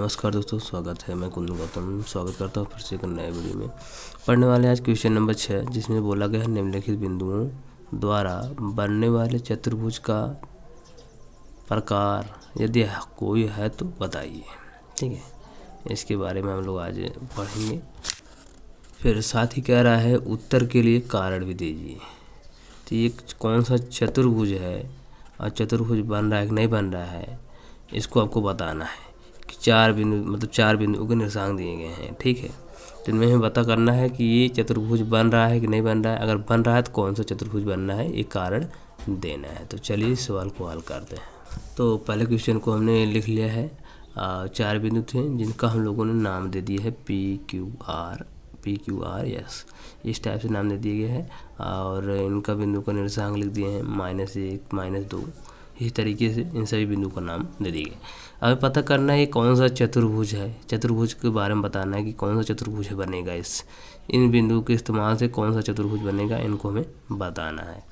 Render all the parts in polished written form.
नमस्कार दोस्तों, स्वागत है। मैं कुंदन गौतम स्वागत करता हूँ फिर से एक नए वीडियो में। पढ़ने वाले आज क्वेश्चन नंबर 6, जिसमें बोला गया है निम्नलिखित बिंदुओं द्वारा बनने वाले चतुर्भुज का प्रकार यदि कोई है तो बताइए। ठीक है, इसके बारे में हम लोग आज पढ़ेंगे। फिर साथ ही कह रहा है उत्तर के लिए कारण भी दीजिए। तो ये कौन सा चतुर्भुज है और चतुर्भुज बन रहा है कि नहीं बन रहा है, इसको आपको बताना है। कि चार बिंदुओं के निर्देशांक दिए गए हैं। ठीक है, तो इनमें हमें पता करना है कि ये चतुर्भुज बन रहा है कि नहीं बन रहा है। अगर बन रहा है तो कौन सा चतुर्भुज बनना है, ये कारण देना है। तो चलिए इस सवाल को हल करते हैं। तो पहले क्वेश्चन को हमने लिख लिया है। 4 बिंदु थे जिनका हम लोगों ने नाम दे दिया है PQR यस, इस टाइप से नाम दे दिए गए हैं। और इनका बिंदु का निर्देशांक लिख दिए हैं -1 -2। इसी तरीके से इन सभी बिंदु का नाम दे दिए गए। हमें पता करना है ये कौन सा चतुर्भुज है। चतुर्भुज के बारे में बताना है कि कौन सा चतुर्भुज बनेगा। इन बिंदुओं के इस्तेमाल से कौन सा चतुर्भुज बनेगा, इनको हमें बताना है।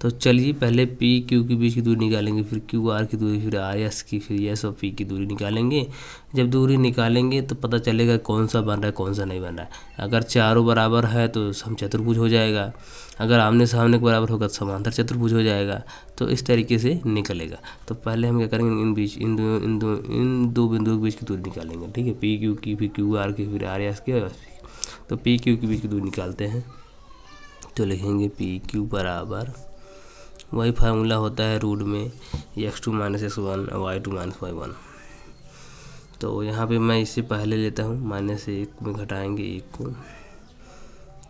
तो चलिए पहले PQ के बीच की दूरी निकालेंगे, फिर QR की दूरी, फिर RS की, फिर S और P की दूरी निकालेंगे। जब दूरी निकालेंगे तो पता चलेगा कौन सा बन रहा है कौन सा नहीं बन रहा है। अगर चारों बराबर है तो सम चतुर्भुज हो जाएगा। अगर आमने सामने के बराबर होगा तो समांतर चतुर्भुज हो जाएगा। तो इस तरीके से निकलेगा। तो पहले हम क्या करेंगे, इन दो बिंदुओं के बीच की दूरी निकालेंगे। ठीक है, PQ की, फिर QR की, फिर RS की और S की। तो PQ के बीच की दूरी निकालते हैं। तो लिखेंगे PQ बराबर, वही फार्मूला होता है रूट में x2 - x1 y2 - y1। तो यहाँ पे मैं इससे पहले लेता हूँ, -1 में घटाएंगे 1 को,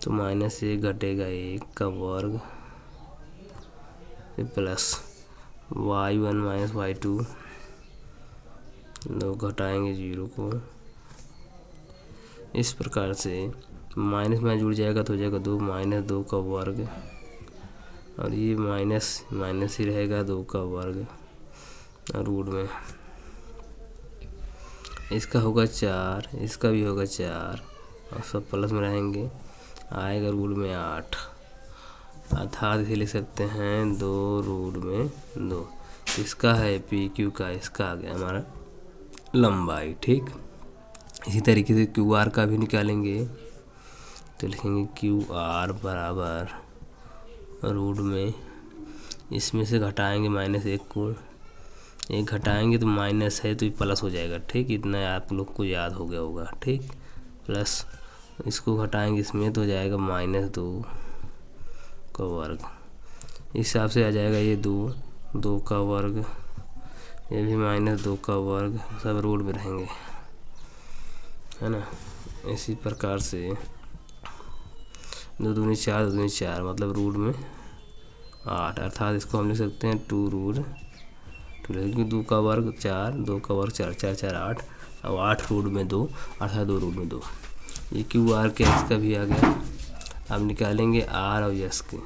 तो -1 घटेगा 1 का वर्ग, प्लस y1 - y2, 2 घटाएंगे 0 को। इस प्रकार से माइनस में जुड़ जाएगा तो हो जाएगा 2 -2 का वर्ग, और ये माइनस ही रहेगा 2 का वर्ग रूट में। इसका होगा 4, इसका भी होगा 4, और सब प्लस में रहेंगे। आएगा रूट में 8, अर्थात इसे लिख सकते हैं 2 रूट में 2। इसका है PQ का, इसका आ गया हमारा लंबाई। ठीक, इसी तरीके से QR का भी निकालेंगे। तो लिखेंगे QR बराबर रूट में, इसमें से घटाएंगे -1 को, 1 घटाएंगे तो माइनस है तो ये प्लस हो जाएगा। ठीक, इतना आप लोग को याद हो गया होगा। ठीक, प्लस इसको घटाएंगे इसमें तो हो जाएगा -2 का वर्ग। इस हिसाब से आ जाएगा ये 2 का वर्ग, ये भी -2 का वर्ग, सब रूट में रहेंगे, है ना। इसी प्रकार से 2 दूनी 4, 2 दूनी 4, मतलब रूट में 8, अर्थात इसको हम लिख सकते हैं 2 रूट 2, 2 का वर्ग 4, 2 का वर्ग 4, 4 4 8, और 8 रूट में 2, अर्थात 2 रूट में 2। ये QR के S का भी आ गया। अब निकालेंगे R और S के।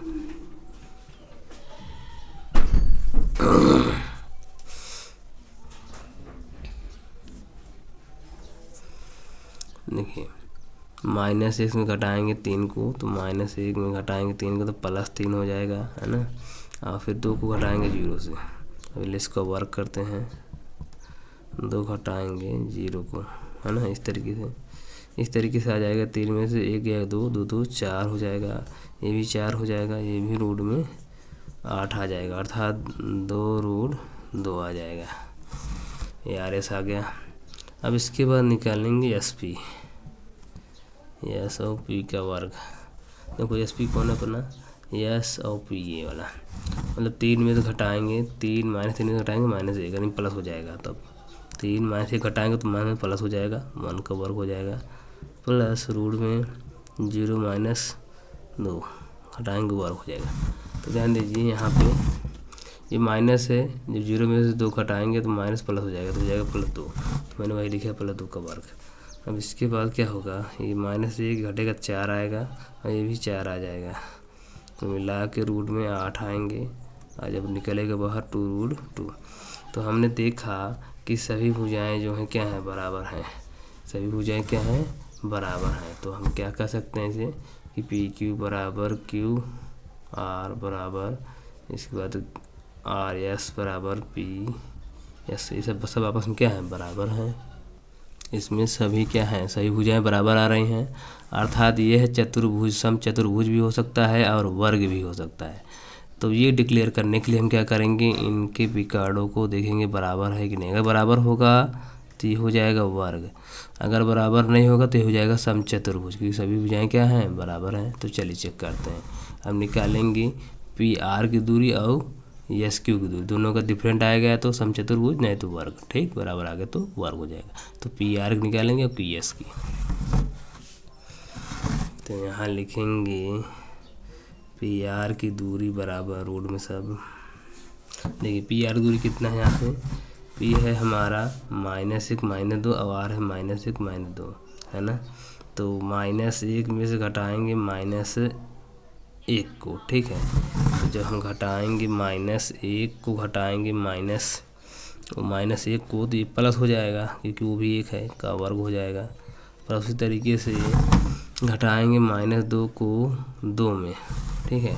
देखिए -1 में घटाएंगे 3 को, तो -1 में घटाएंगे 3 को तो +3 हो जाएगा, है ना। और फिर 2 को घटाएंगे 0 से। अब इसका वर्क करते हैं, 2 घटाएंगे 0 को, है ना। इस तरीके से आ जाएगा। 3 में से 1 गया 2, 2 2 4 हो जाएगा। ये भी 4 हो जाएगा, ये भी रूट में 8 आ जाएगा, अर्थात 2 रूट 2 आ जाएगा। ये RS आ गया। अब इसके बाद निकालेंगे SP, S और P का वर्ग। देखो SP कौन है अपना, S और P, ये वाला। मतलब 3 में तो घटाएंगे, 3 -3 में घटाएंगे -1, यानी प्लस हो जाएगा। तब 3 -1 घटाएंगे तो माइनस प्लस हो जाएगा, 1 का वर्ग हो जाएगा, प्लस रूट में 0 - 2 घटाएंगे वर्ग हो जाएगा। तो ध्यान दीजिए यहाँ पे ये माइनस है, जब 0 में से 2 घटाएंगे तो माइनस प्लस हो जाएगा, तो हो जाएगा +2। तो मैंने वही लिखा +2 का वर्ग। अब इसके बाद क्या होगा, ये -1 घटेगा 4 आएगा, और ये भी 4 आ जाएगा। तो मिला के रूट में 8 आएंगे, और जब निकलेगा बाहर 2 रूट 2। तो हमने देखा कि सभी भुजाएं जो हैं क्या हैं, बराबर हैं। सभी भुजाएं क्या हैं, बराबर हैं। तो हम क्या कह सकते हैं इसे कि PQ बराबर QR बराबर, इसके बाद RS बराबर PS, ये सब आपस में क्या है, बराबर हैं। इसमें सभी क्या हैं, सभी भुजाएं बराबर आ रही हैं, अर्थात ये है चतुर्भुज, सम चतुर्भुज भी हो सकता है और वर्ग भी हो सकता है। तो ये डिक्लेयर करने के लिए हम क्या करेंगे, इनके विकर्णों को देखेंगे बराबर है कि नहीं। अगर बराबर होगा तो ये हो जाएगा वर्ग, अगर बराबर नहीं होगा तो ये हो जाएगा समचतुर्भुज, क्योंकि सभी भुजाएं क्या हैं, बराबर हैं। तो चलिए चेक करते हैं। हम निकालेंगे पी आर की दूरी और एस क्यू की दूरी, दोनों का डिफरेंट आएगा तो समचतुर्भुज, नहीं तो वर्ग। ठीक, बराबर आ गया तो वर्ग हो जाएगा। तो पी आर की निकालेंगे और पी एस की। तो यहाँ लिखेंगे पी आर की दूरी बराबर रूट में सब, देखिए पी आर की दूरी कितना है, यहाँ पे पी है हमारा -1 -2 और आर है -1 -2, है ना। तो -1 में से घटाएंगे -1 को, ठीक है। तो जब हम घटाएंगे -1 को घटाएंगे -1 को, तो ये प्लस हो जाएगा क्योंकि वो भी 1 है, का वर्ग हो जाएगा। पर उसी तरीके से घटाएंगे -2 को 2 में, ठीक है।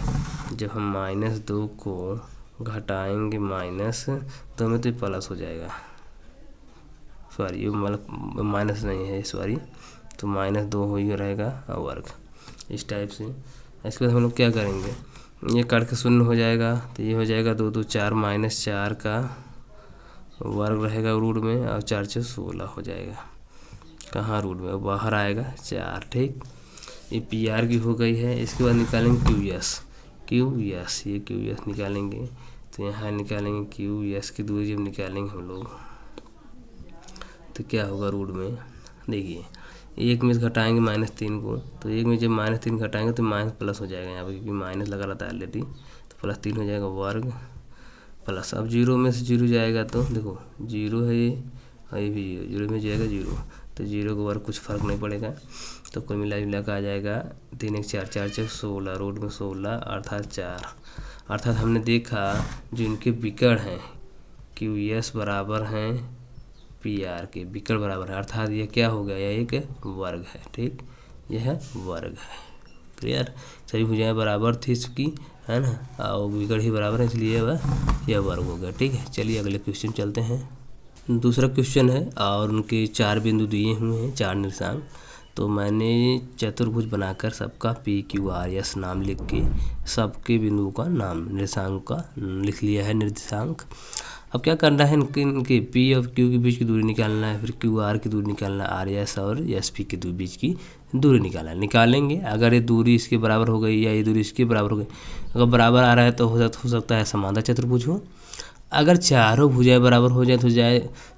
जब हम -2 को घटाएंगे -2 में तो ये प्लस हो जाएगा, सॉरी ये मतलब माइनस नहीं है, सॉरी। तो -2 हो ही रहेगा और वर्ग, इस टाइप से। इसके बाद हम लोग क्या करेंगे, ये काट के शून्य हो जाएगा, तो ये हो जाएगा 2 2 4 -4 का वर्ग रहेगा रूट में, और 4 4 16 हो जाएगा, कहाँ रूट में, बाहर आएगा 4। ठीक, ये पी आर की हो गई है। इसके बाद निकालेंगे क्यू एस, ये क्यू एस निकालेंगे। तो यहाँ निकालेंगे क्यू एस की दूरी जब निकालेंगे हम लोग, तो क्या होगा रूट में, देखिए 1 में से घटाएंगे -3 को, तो 1 में जब -3 घटाएंगे तो माइनस प्लस हो जाएगा यहाँ पर, क्योंकि माइनस लगा रहता है ऑलरेडी। तो +3 हो जाएगा वर्ग प्लस, अब 0 में से 0 जाएगा तो देखो 0 है ये, और ये भी 0 में जाएगा 0, तो 0 को वर्ग कुछ फ़र्क नहीं पड़ेगा। तो कोई मिला का आ जाएगा 3 1 4 4 4 16, रूट में 16 अर्थात 4। अर्थात हमने देखा जो इनके विकर्ण हैं क्यू एस बराबर हैं पी आर के, विकर्ण बराबर है, अर्थात यह क्या हो गया, यह एक वर्ग है। ठीक, यह वर्ग है। क्लियर, सभी भुजाएं बराबर थी इसकी, है ना, और विकर्ण ही बराबर है, इसलिए यह वर्ग हो गया। ठीक है, चलिए अगले क्वेश्चन चलते हैं। दूसरा क्वेश्चन है और उनके 4 बिंदु दिए हुए हैं, 4 निर्देशांक। तो मैंने चतुर्भुज बनाकर सबका पी क्यू आर एस नाम लिख के सबके बिंदुओं का नाम निर्देशांक का लिख लिया है, निर्देशांक। अब क्या करना है, इनके पी और क्यू के बीच की दूरी निकालना है, फिर क्यू आर की दूरी निकालना है, आर एस और एस पी के बीच की दूरी निकालेंगे। अगर ये दूरी इसके बराबर हो गई या ये दूरी इसके बराबर हो गई, अगर बराबर आ रहा है तो हो सकता है समांतर चतुर्भुज हो। अगर चारों भुजाएं बराबर हो जाए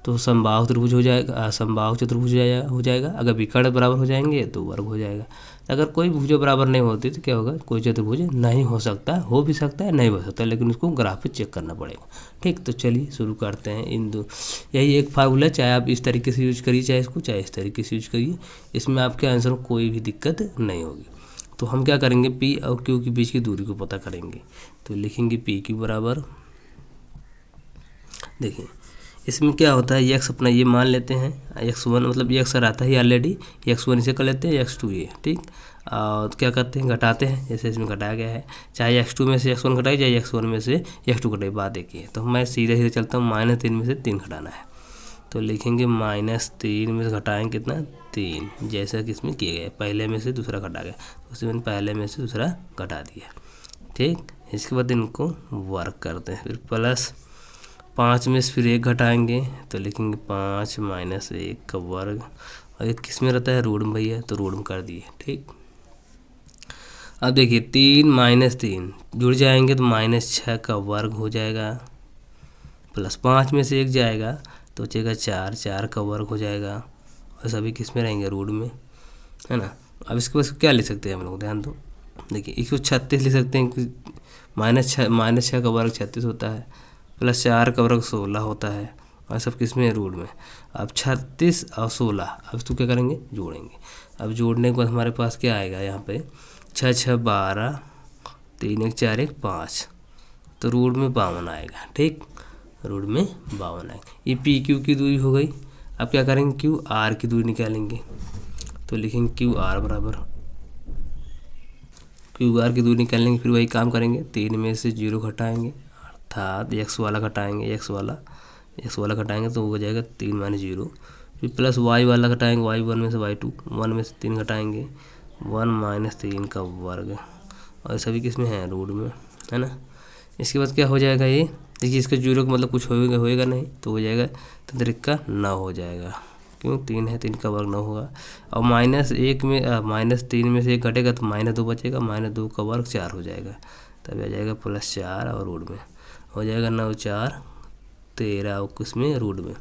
तो समबाहु त्रिभुज हो जाएगा, समबाहु चतुर्भुज हो जाएगा। अगर विकर्ण बराबर हो जाएंगे तो वर्ग हो जाएगा। अगर कोई भुजा बराबर नहीं होती तो क्या होगा, कोई चतुर्भुज नहीं हो सकता, हो भी सकता है नहीं हो सकता, लेकिन उसको ग्राफ पे चेक करना पड़ेगा। ठीक, तो चलिए शुरू करते हैं। इन दो, यही एक फार्मूला, चाहे आप इस तरीके से यूज करिए, चाहे इस तरीके से यूज करिए, इसमें आपके आंसर में कोई भी दिक्कत नहीं होगी। तो हम क्या करेंगे, पी और क्यू के बीच की दूरी को पता करेंगे। तो लिखेंगे पी क्यू बराबर, देखिए इसमें क्या होता है, x अपना ये मान लेते हैं, x1 मतलब x रहता है ऑलरेडी, x1 इसे कर लेते हैं, x2 ये। ठीक, और क्या करते हैं, घटाते हैं, जैसे इसमें घटाया गया है, चाहे x2 में से x1 घटाए, चाहे x1 में से x2 घटाए, बात एक ही है। तो मैं सीधे चलता हूँ, -3 में से 3 घटाना है, तो लिखेंगे -3 में से घटाएंगे कितना, 3, जैसा कि इसमें किया गया, पहले में से दूसरा घटा गया, उसमें मैंने पहले में से दूसरा घटा दिया। ठीक, इसके बाद इनको वर्क करते हैं, फिर प्लस 5 में से फिर 1 घटाएंगे, तो लिखेंगे 5 - 1 का वर्ग, और ये किस में रहता है, रूट में भैया, तो रूट में कर दिए। ठीक, अब देखिए 3 - 3 जुड़ जाएंगे तो -6 का वर्ग हो जाएगा, प्लस 5 में से 1 जाएगा तो बचेगा 4, 4 का वर्ग हो जाएगा, और सभी किस में रहेंगे, रूट में, है ना। अब इसके बाद क्या लिख सकते हैं हम लोग, ध्यान दो, देखिए 136 लिख सकते हैं, -6 का वर्ग 36 होता है, प्लस 4 का वर्ग 16 होता है, और सब किस में, रूट में। अब 36 और 16 अब इसको क्या करेंगे, जोड़ेंगे। अब जोड़ने के बाद हमारे पास क्या आएगा, यहाँ पे 6 6 12, 3 1 4 1 5, तो रूट में 52 आएगा। ठीक, रूट में 52 आएगा। ये पी क्यू की दूरी हो गई। अब क्या करेंगे, क्यू आर की दूरी निकालेंगे, तो लिखेंगे क्यू आर बराबर, क्यू आर की दूरी निकालेंगे, फिर वही काम करेंगे, 3 में से 0 घटाएंगे, अर्थात x वाला घटाएंगे, x वाला घटाएंगे तो हो जाएगा 3 - 0, फिर प्लस वाई वाला घटाएंगे, वाई 1 में से y2, 1 में से 3 घटाएंगे 1 माइनस 3 का वर्ग, और सभी किस में है, रूट में, है ना। इसके बाद क्या हो जाएगा, ये देखिए इसका 0 का मतलब कुछ होएगा नहीं, तो हो जाएगा तंत्रिक का 9 हो जाएगा, क्यों 3 है, 3 का वर्ग 9 होगा। और -1 में -3 में से 1 घटेगा तो -2 बचेगा, -2 का वर्ग 4 हो जाएगा, तब आ जाएगा +4 और रूट में हो जाएगा 9 4 13, और किसमें, रूट में,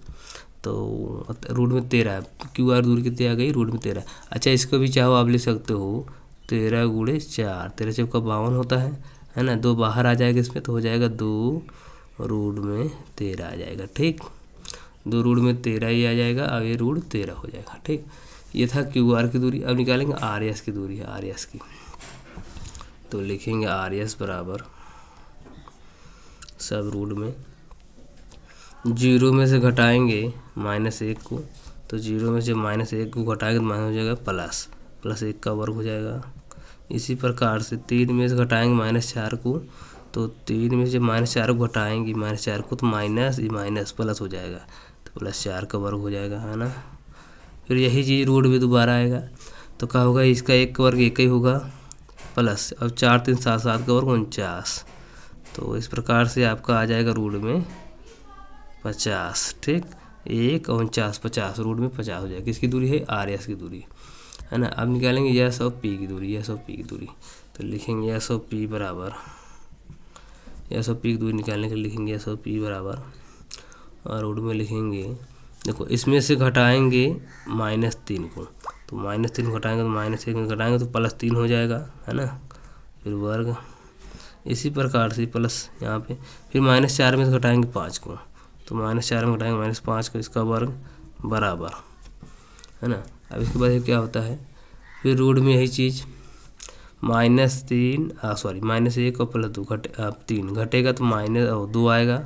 तो रूट में 13, QR दूरी कितनी आ गई, रूट में 13। अच्छा इसको भी चाहो आप लिख सकते हो 13 × 4, 13 चौका 52 होता है ना, 2 बाहर आ जाएगा इसमें, तो हो जाएगा 2 रूट में 13 आ जाएगा, ठीक, 2 रूट में 13 ही आ जाएगा, अब ये रूट 13 हो जाएगा, ठीक। ये था QR की दूरी। अब निकालेंगे RS की दूरी, RS की, तो लिखेंगे RS बराबर सब रूट में 0 में से घटाएंगे -1 को, तो 0 में से -1 को घटाएंगे तो माइनस हो जाएगा +1 का वर्ग हो जाएगा। इसी प्रकार से 3 में से घटाएंगे -4 को, तो 3 में से -4 को घटाएंगे -4 को, तो माइनस प्लस हो जाएगा, तो +4 का वर्ग हो जाएगा, है ना। फिर यही चीज़ रूट में दोबारा आएगा, तो क्या होगा, इसका 1 का वर्ग 1 ही होगा, प्लस अब 4 3 7 7 का वर्ग 49, तो इस प्रकार से आपका आ जाएगा रूट में 50, ठीक, 1 और 49 50, रूट में 50 हो जाएगा। किसकी दूरी है, RS की दूरी, है ना। अब निकालेंगे S और P की दूरी, S और P की दूरी, तो लिखेंगे S और P बराबर, S और P की दूरी निकालने के लिए लिखेंगे S और P बराबर, और रूट में लिखेंगे, देखो इसमें से घटाएंगे -3 को, तो -3 घटाएंगे तो -1 में घटाएंगे तो +3 हो जाएगा, है ना, फिर वर्ग, इसी प्रकार से प्लस यहाँ पे, फिर -4 में से घटाएंगे 5 को, तो -4 में घटाएंगे -5 को, इसका वर्ग बराबर, है ना। अब इसके बाद क्या होता है, फिर रूट में यही चीज़ -1 और +2 3 घटेगा तो -2 आएगा,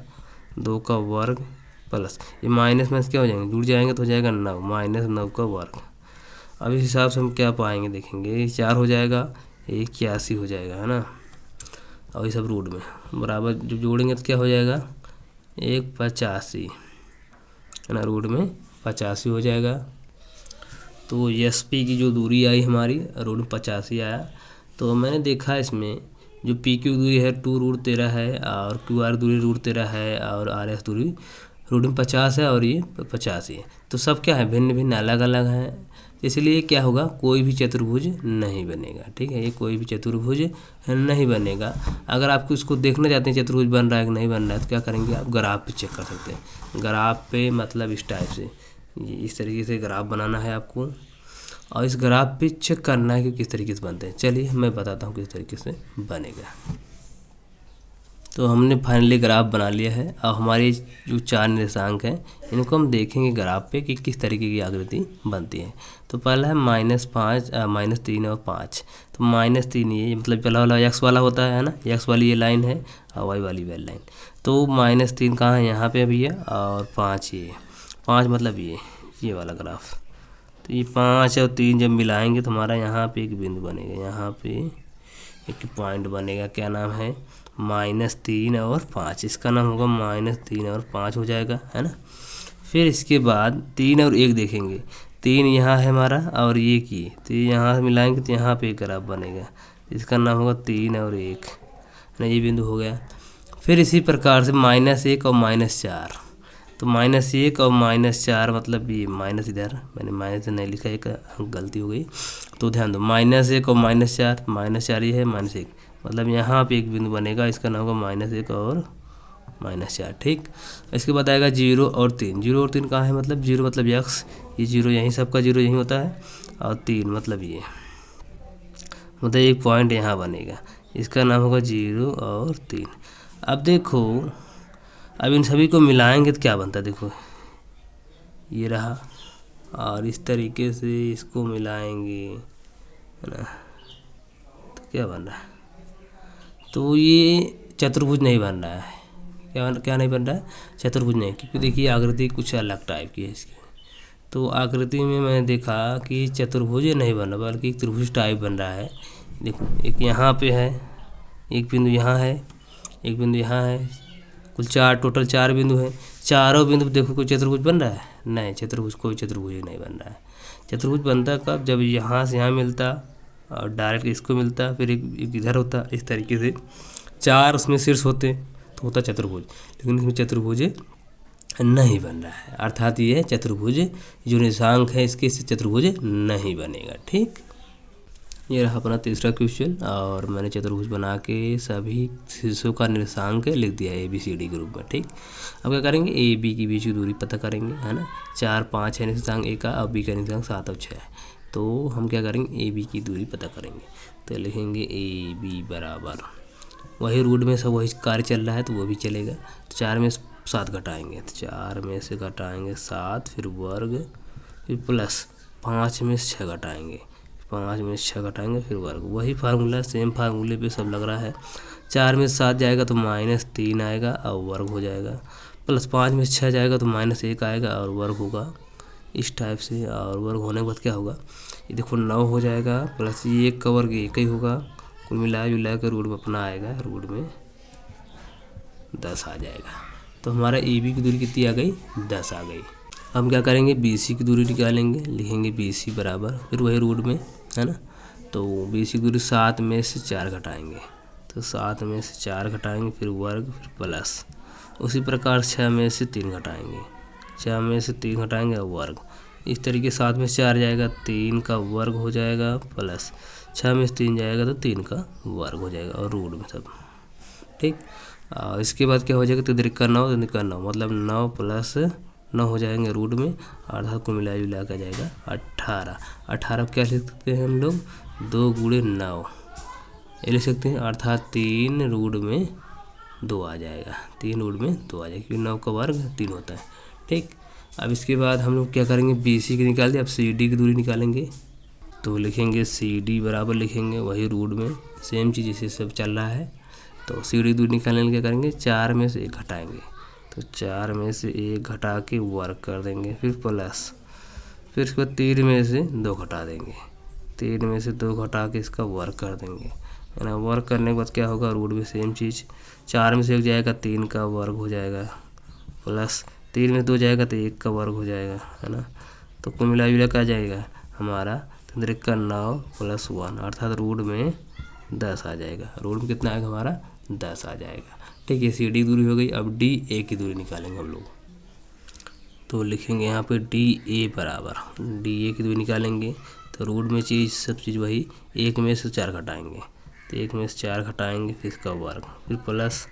2 का वर्ग प्लस ये माइनस में क्या हो जाएंगे, जुड़ जाएंगे तो हो जाएगा 9, -9 का वर्ग। अब इस हिसाब से हम क्या पाएंगे, देखेंगे 4 हो जाएगा, 81 हो जाएगा, है ना। और ये सब रूट में बराबर जब जोड़ेंगे तो क्या हो जाएगा, 185, है ना, रूट में 85 हो जाएगा। तो SP की जो दूरी आई हमारी रूट में 85 आया। तो मैंने देखा इसमें जो PQ दूरी है 2 रूट 13 है, और QR दूरी रूट 13 है, और RS दूरी रूट में 50 है, और ये 85 है। तो सब क्या है, भिन्न भिन्न अलग अलग हैं, इसलिए क्या होगा, कोई भी चतुर्भुज नहीं बनेगा, ठीक है, ये कोई भी चतुर्भुज नहीं बनेगा। अगर आपको इसको देखना चाहते हैं चतुर्भुज बन रहा है कि नहीं बन रहा है, तो क्या करेंगे, आप ग्राफ पे चेक कर सकते हैं। ग्राफ पे मतलब इस टाइप से, इस तरीके से ग्राफ बनाना है आपको, और इस ग्राफ पे चेक करना है कि किस तरीके से बनते हैं। चलिए मैं बताता हूँ किस तरीके से बनेगा। तो हमने फाइनली ग्राफ बना लिया है। अब हमारे जो 4 निर्देशांक हैं इनको हम देखेंगे ग्राफ पे कि किस तरीके की आकृति बनती है। तो पहला है -5 -3 और 5। तो -3 ये मतलब पहला वाला x वाला होता है ना, x वाली ये लाइन है और y वाली वाली लाइन। तो -3 कहाँ है, यहाँ पे भी है, और 5 ये 5 मतलब ये वाला ग्राफ। तो ये 5 और 3 जब मिलाएंगे तो हमारा यहाँ पे एक बिंदु बनेगा, यहाँ पे एक पॉइंट बनेगा, क्या नाम है, -3 और 5। इसका नाम होगा -3 और 5 हो जाएगा, है ना। फिर इसके बाद 3 और 1 देखेंगे, 3 यहाँ है हमारा और ये की, तो यहाँ मिलाएंगे तो यहाँ पे एक ग्राफ बनेगा, इसका नाम होगा 3 और 1, है ना, ये बिंदु हो गया। फिर इसी प्रकार से -1 और -4। तो -1 और -4 मतलब ये माइनस, इधर मैंने माइनस नहीं लिखा, एक गलती हो गई, तो ध्यान दो, -1 और -4, -4 ये है, -1 मतलब यहाँ पे एक बिंदु बनेगा, इसका नाम होगा -1 और -4, ठीक। इसके बाद आएगा 0 और 3। 0 और 3 कहाँ है, मतलब 0 मतलब x, ये 0 यहीं, सबका 0 यहीं होता है, और 3 मतलब ये, मतलब एक पॉइंट यहाँ बनेगा, इसका नाम होगा 0 और 3। अब देखो, अब इन सभी को मिलाएंगे तो क्या बनता है, देखो ये रहा, और इस तरीके से इसको मिलाएंगे, है ना, तो क्या बन रहा है, तो ये चतुर्भुज नहीं बन रहा है। क्या नहीं बन रहा है, चतुर्भुज नहीं, क्योंकि देखिए आकृति कुछ अलग टाइप की है इसकी। तो आकृति में मैंने देखा कि चतुर्भुज नहीं बन रहा, बल्कि त्रिभुज टाइप बन रहा है। देखो एक यहाँ पे है, एक बिंदु यहाँ है, एक बिंदु यहाँ है, कुल 4, टोटल 4 बिंदु हैं। चारों बिंदु देखो कोई चतुर्भुज बन रहा है? नहीं, चतुर्भुज कोई चतुर्भुज नहीं बन रहा है। चतुर्भुज बनता कब? जब यहाँ से यहाँ मिलता और डायरेक्ट इसको मिलता, फिर एक इधर होता, इस तरीके से 4 उसमें शीर्ष होते तो होता चतुर्भुज। लेकिन इसमें चतुर्भुज नहीं बन रहा है, अर्थात ये चतुर्भुज जो निशांक है इसके से चतुर्भुज नहीं बनेगा। ठीक, ये रहा अपना तीसरा क्वेश्चन और मैंने चतुर्भुज बना के सभी शीर्षों का निर्देशांक लिख दिया ABCD के रूप में। ठीक, अब क्या करेंगे? AB के बीच की दूरी पता करेंगे, है ना। 4, 5 है निर्देशांक A का और B का निर्देशांक 7 और 6 है। तो हम क्या करेंगे? AB की दूरी पता करेंगे, तो लिखेंगे AB बराबर, वही रूट में सब वही कार्य चल रहा है तो वो भी चलेगा। तो 4 में 7 घटाएंगे, तो 4 में से घटाएंगे 7, फिर वर्ग, फिर प्लस 5 में से 6 घटाएंगे, 5 में से 6 घटाएंगे, फिर वर्ग। वही फार्मूला, सेम फार्मूले पे सब लग रहा है। 4 में से 7 जाएगा तो -3 आएगा और वर्ग हो जाएगा, प्लस 5 में से 6 जाएगा तो -1 आएगा और वर्ग होगा, इस टाइप से। और वर्ग होने के बाद क्या होगा? ये देखो 9 हो जाएगा, प्लस ये 1 का वर्ग 1 ही होगा, कुल मिला के रूट में अपना आएगा, रूट में 10 आ जाएगा। तो हमारा AB की दूरी कितनी आ गई? 10 आ गई। हम क्या करेंगे? BC की दूरी निकालेंगे, लिखेंगे BC बराबर, फिर वही रूट में, है ना। तो BC की दूरी 7 में से 4 घटाएंगे, तो 7 में से 4 घटाएंगे, फिर वर्ग, फिर प्लस। उसी प्रकार 6 में से 3 घटाएंगे, 6 में से 3 घटाएंगे और वर्ग। इस तरीके 7 में से 4 जाएगा, 3 का वर्ग हो जाएगा, प्लस 6 में से 3 जाएगा तो 3 का वर्ग हो जाएगा और रूट में सब। ठीक, इसके बाद क्या हो जाएगा? तो त्रिका 9, त्रिका 9 मतलब 9 प्लस 9 हो जाएंगे रूट में, अर्थात को मिला के जाएगा 18। 18 क्या लिख सकते हैं हम लोग? 2 गुणे 9 ये लिख सकते हैं, अर्थात 3 रूट में 2 आ जाएगा, 3 रूट में 2 आ जाएगा, क्योंकि 9 का वर्ग 3 होता है। ठीक, अब इसके बाद हम लोग क्या करेंगे? BC की निकाल दिया, अब CD की दूरी निकालेंगे, तो लिखेंगे CD बराबर, लिखेंगे वही रूट में, सेम चीज़ जैसे सब चल रहा है। तो CD की दूरी निकालने के लिए क्या करेंगे? 4 में से 1 घटाएंगे, तो 4 में से 1 घटा के वर्ग कर देंगे, फिर प्लस, फिर इसके बाद 3 में से 2 घटा देंगे, 3 में से 2 घटा के इसका वर्ग कर देंगे, है ना। वर्ग करने के बाद क्या होगा? रूट में सेम चीज़, 4 में से 1 जाएगा 3 का वर्ग हो जाएगा, प्लस 3 में 2 जाएगा तो 1 का वर्ग हो जाएगा, है ना। तो कुल मिला आ जाएगा हमारा त्रिका 9 + 1, अर्थात रूट में 10 आ जाएगा। रूट में कितना आएगा? हमारा 10 आ जाएगा। ठीक है, CD की दूरी हो गई। अब DA की दूरी निकालेंगे हम लोग, तो लिखेंगे यहाँ पे DA बराबर, DA की दूरी निकालेंगे तो रूट में सब चीज़ वही, 1 में से 4 घटाएंगे, तो 1 में से 4 घटाएंगे, फिर इसका वर्ग, फिर प्लस,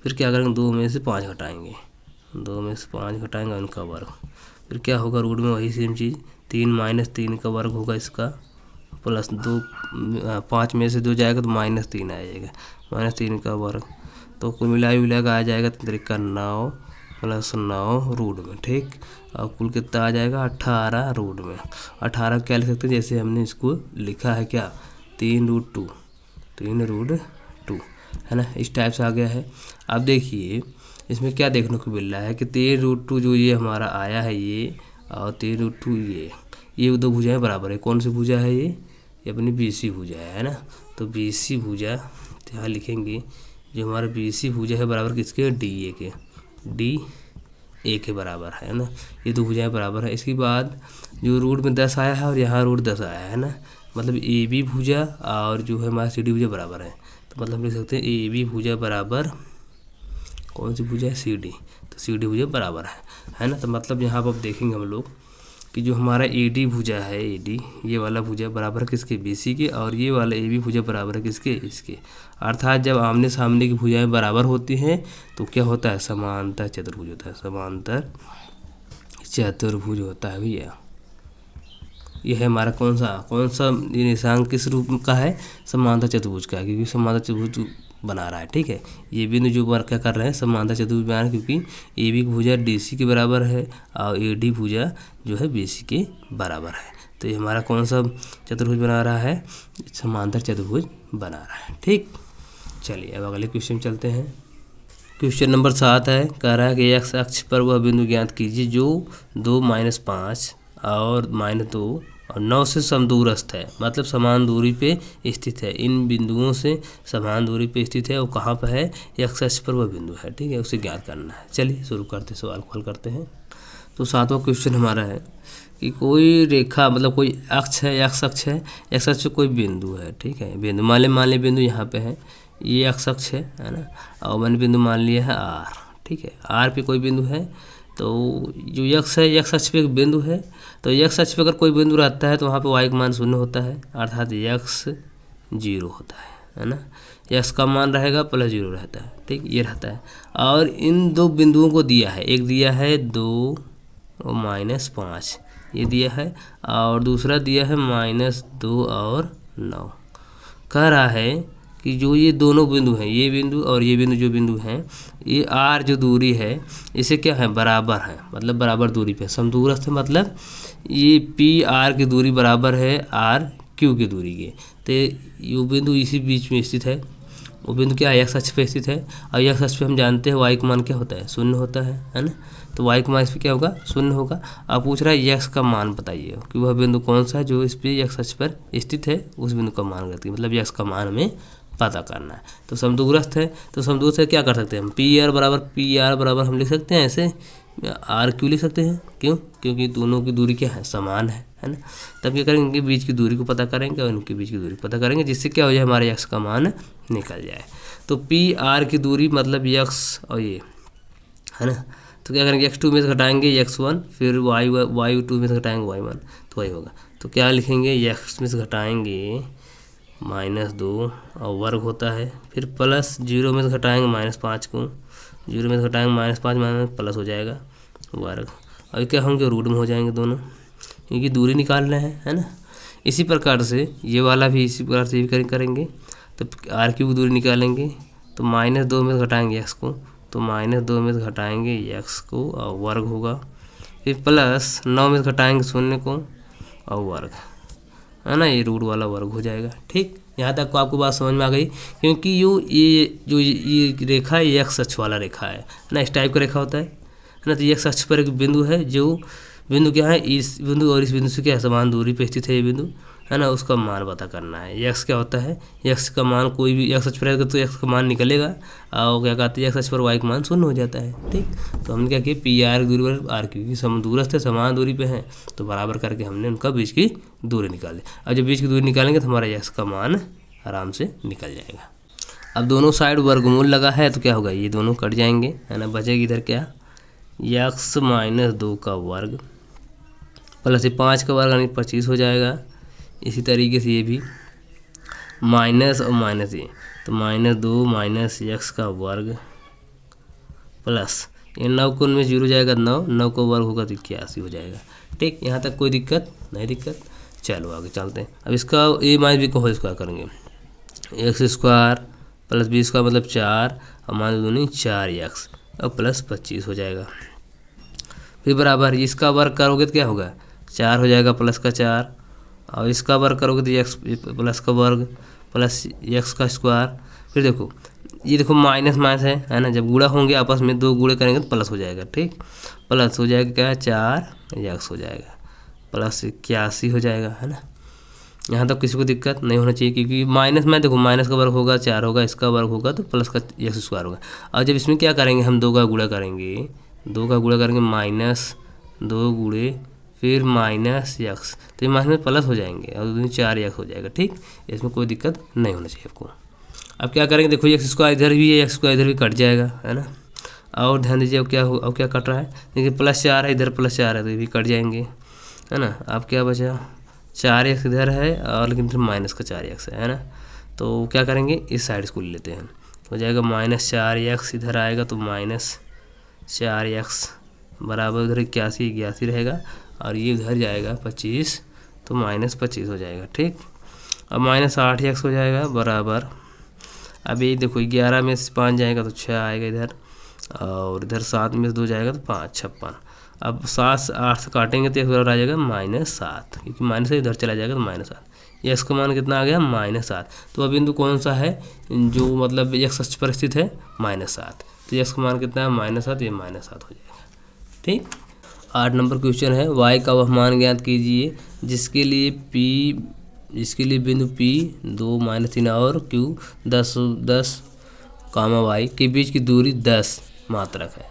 फिर क्या करेंगे? 2 में से 5 घटाएंगे, 2 में से 5 घटाएंगे उनका वर्ग, फिर क्या होगा? रूट में वही सेम चीज़, 3 - 3 का वर्ग होगा इसका, प्लस 2, 5 में से 2 जाएगा तो -3 आ जाएगा, -3 का वर्ग। तो कुल मिला के आ जाएगा त्रिका 9 + 9 रूट में। ठीक, और कुल कितना आ जाएगा? 18 रूट में। 18 क्या लिख सकते हैं? जैसे हमने इसको लिखा है क्या? 3√2, 3√2, है ना, इस टाइप से आ गया है। अब देखिए इसमें क्या देखने को मिल रहा है कि 3√2 जो ये हमारा आया है ये, और 3√2 ये 2 भुजाएं बराबर है। कौन सी भुजा है ये? अपनी BC भुजा है ना। तो BC भुजा यहाँ लिखेंगे, जो हमारा BC भुजा है बराबर किसके? DA के, DA के बराबर है ना। ये 2 भुजाएं बराबर है। इसके बाद जो रूट में 10 आया है और यहाँ रूट 10 आया है ना, मतलब AB भुजा और जो है हमारा CD भुजा बराबर है। तो मतलब लिख सकते हैं AB भुजा बराबर कौन सी भुजा है? CD। तो CD भुजा बराबर है ना। तो मतलब यहाँ पर अब देखेंगे हम लोग कि जो हमारा AD भुजा है, AD ये वाला भुजा बराबर है किसके? BC के, और ये वाला AB भुजा बराबर है किसके? इसके। अर्थात जब आमने सामने की भुजाएं बराबर होती हैं तो क्या होता है? समांतर चतुर्भुज होता है, समांतर चतुर्भुज होता है भैया। यह है हमारा कौन सा ये निर्देशांक किस रूप का है? समांतर चतुर्भुज का, क्योंकि समांतर चतुर्भुज बना रहा है। ठीक है, ये बिंदु जो वर्क क्या कर रहे हैं? समांतर चतुर्भुज बना रहे हैं, क्योंकि AB की भुजा DC के बराबर है और AD भुजा जो है BC के बराबर है। तो ये हमारा कौन सा चतुर्भुज बना रहा है? समांतर चतुर्भुज बना रहा है। ठीक, चलिए अब अगले क्वेश्चन चलते हैं। क्वेश्चन नंबर 7 है, कह रहा है कि x अक्ष पर वह बिंदु ज्ञात कीजिए जो 2 - 5 और -2 और 9 से समदूरस्थ है, मतलब समान दूरी पे स्थित है। इन बिंदुओं से समान दूरी पे स्थित है और कहाँ पर है, एक्स अक्ष पर वह बिंदु है। ठीक है, उसे ज्ञात करना है। चलिए शुरू करते, सवाल को हल करते हैं। तो 7वां क्वेश्चन हमारा है कि कोई रेखा, मतलब कोई अक्ष है, एक्स अक्ष है, एक्स अक्ष पे कोई बिंदु है। ठीक है, बिंदु मान ले बिंदु यहाँ पे है, ये एक्स अक्ष है ना, और मैंने बिंदु मान लिया है आर। ठीक है, आर पे कोई बिंदु है, तो जो यक्स है, यक्स अक्ष पे एक बिंदु है, तो यक्स अक्ष पे अगर कोई बिंदु रहता है तो वहाँ पे वाई का मान 0 होता है, अर्थात यक्स 0 होता है ना। यक्स का मान रहेगा प्लस 0 रहता है। ठीक, ये रहता है। और इन दो बिंदुओं को दिया है, एक दिया है 2 और -5 ये दिया है, और दूसरा दिया है -2 और 9। कह रहा है कि जो ये दोनों बिंदु हैं, ये बिंदु और ये बिंदु जो बिंदु हैं, ये आर जो दूरी है इसे क्या है, बराबर है, मतलब बराबर दूरी पे समदूरस्थ है, मतलब ये पी आर की दूरी बराबर है आर क्यू की दूरी के। तो ये बिंदु इसी बीच में स्थित है, वो बिंदु क्या है, एक्स अक्ष पे स्थित है, और एक्स अक्ष पे हम जानते हैं वाई का मान क्या होता है, 0 होता है ना। तो वाई का मान इस पर क्या होगा, 0 होगा। अब पूछ रहा है एक्स का मान बताइए कि वह बिंदु कौन सा है जो इस पर एक्स अक्ष पर स्थित है, उस बिंदु का मान करती है, मतलब एक्स का मान हमें पता करना है। तो समदूरस्थ है, तो समदूरस्थ है क्या कर सकते हैं हम, पी आर बराबर हम लिख सकते हैं ऐसे, आर क्यों लिख सकते हैं, क्यों, क्योंकि दोनों की दूरी क्या है, समान है ना। तब क्या करेंगे, इनके बीच की दूरी को पता करेंगे और इनके बीच की दूरी को पता करेंगे, जिससे क्या हो जाए, हमारे एक्स का मान निकल जाए। तो पी आर की दूरी मतलब एक्स और ये है ना, तो क्या करेंगे, x2 में से घटाएंगे x1, फिर y2 में से घटाएंगे y1, तो वही होगा। तो क्या लिखेंगे, x में से घटाएंगे -2 और वर्ग होता है, फिर प्लस 0 में से घटाएंगे -5 को, 0 में से घटाएंगे -5 प्लस हो जाएगा वर्ग। और क्या होंगे, रूट में हो जाएंगे दोनों, क्योंकि दूरी निकालना है ना। इसी प्रकार से ये वाला भी इसी प्रकार से भी करेंगे। तो आर क्यू की दूरी निकालेंगे, तो -2 में से घटाएंगे x को, तो -2 में से घटाएंगे x को और वर्ग होगा, फिर प्लस 9 में से घटाएंगे 0 को और वर्ग, है ना, ये रूट वाला वर्ग हो जाएगा। ठीक, यहाँ तक को आपको बात समझ में आ गई, क्योंकि ये रेखा ये एक्स अक्ष वाला रेखा है ना, इस टाइप का रेखा होता है ना। तो एक्स अक्ष पर एक बिंदु है, जो बिंदु क्या है, इस बिंदु और इस बिंदु से क्या समान दूरी पे स्थित है ये बिंदु, है ना, उसका मान पता करना है। एक्स क्या होता है, एक्स का मान कोई भी एक्स अक्ष पर रहेगा तो एक्स का मान निकलेगा, और क्या कहते हैं, एक्स अक्ष पर वाई का मान 0 हो जाता है। ठीक, तो हमने क्या किया, पी आर की दूरी पर आर क्यू की समदूरस्थ है, समान दूरी पे है, तो बराबर करके हमने उनका बीच की दूरी निकाली। और जब बीच की दूरी निकालेंगे तो हमारा एक्स का मान आराम से निकल जाएगा। अब दोनों साइड वर्गमूल लगा है तो क्या होगा, ये दोनों कट जाएंगे, है ना, बचेगी इधर क्या, x -2 का वर्ग प्लस ये 5 का वर्ग यानी 25 हो जाएगा। इसी तरीके से ये भी माइनस और माइनस ये, तो -2 माइनस x का वर्ग प्लस ये 9 को उनमें 0 जाएगा, 9 का वर्ग होगा तो 81 हो जाएगा। ठीक, यहाँ तक कोई दिक्कत नहीं, दिक्कत। चलो आगे चलते हैं। अब इसका a माइनस b को होल स्क्वायर करेंगे, x² प्लस b² मतलब 4 और मान दूनी 4x और प्लस 25 हो जाएगा। फिर बराबर इसका वर्ग करोगे तो क्या होगा, 4 हो जाएगा प्लस का 4, और इसका वर्ग करोगे तो x प्लस का वर्ग प्लस x का स्क्वायर। फिर देखो ये देखो माइनस माइनस है ना, जब गुणा होंगे आपस में, 2 गुणे करेंगे तो प्लस हो जाएगा। ठीक, प्लस हो जाएगा क्या, 4x हो जाएगा प्लस 81 हो जाएगा, है ना। यहाँ तक किसी को दिक्कत नहीं होना चाहिए, क्योंकि माइनस में देखो माइनस का वर्ग होगा 4 होगा, इसका वर्ग होगा तो प्लस का x² होगा। और जब इसमें क्या करेंगे हम, 2 का गुणा करेंगे, -2 गुणे फिर -x, तो ये माइनस में प्लस हो जाएंगे और 2 4x हो जाएगा। ठीक, इसमें कोई दिक्कत नहीं होना चाहिए आपको। अब क्या करेंगे, देखो x² इधर भी है, x² इधर भी कट जाएगा, है ना। और ध्यान दीजिए अब क्या कट रहा है, देखिए +4 है, इधर +4 है तो ये भी कट जाएंगे, है ना। अब क्या बचा, 4x इधर है और लेकिन फिर माइनस का 4x है ना। तो क्या करेंगे, इस साइड इसको ले लेते हैं, हो जाएगा -4x, इधर आएगा तो -4x बराबर उधर 81 रहेगा, और ये उधर जाएगा 25, तो -25 हो जाएगा। ठीक, अब -8x हो जाएगा बराबर, अब ये देखो 11 में से 5 जाएगा तो 6 आएगा इधर, और इधर 7 में से 2 जाएगा तो 5 56। अब 7 से 8 से काटेंगे तो एक बार आ जाएगा -7, क्योंकि माइनस से इधर चला जाएगा तो -7। ये इसका मान कितना आ गया, -7। तो अब बिंदु कौन सा है जो मतलब x अक्ष पर स्थित है, -7, तो x का मान कितना है, -7, ये -7 हो जाएगा। ठीक, 8 नंबर क्वेश्चन है, y का वह मान ज्ञात कीजिए जिसके लिए बिंदु P 2 -3 और Q 10 y के बीच की दूरी 10 मात्रक है।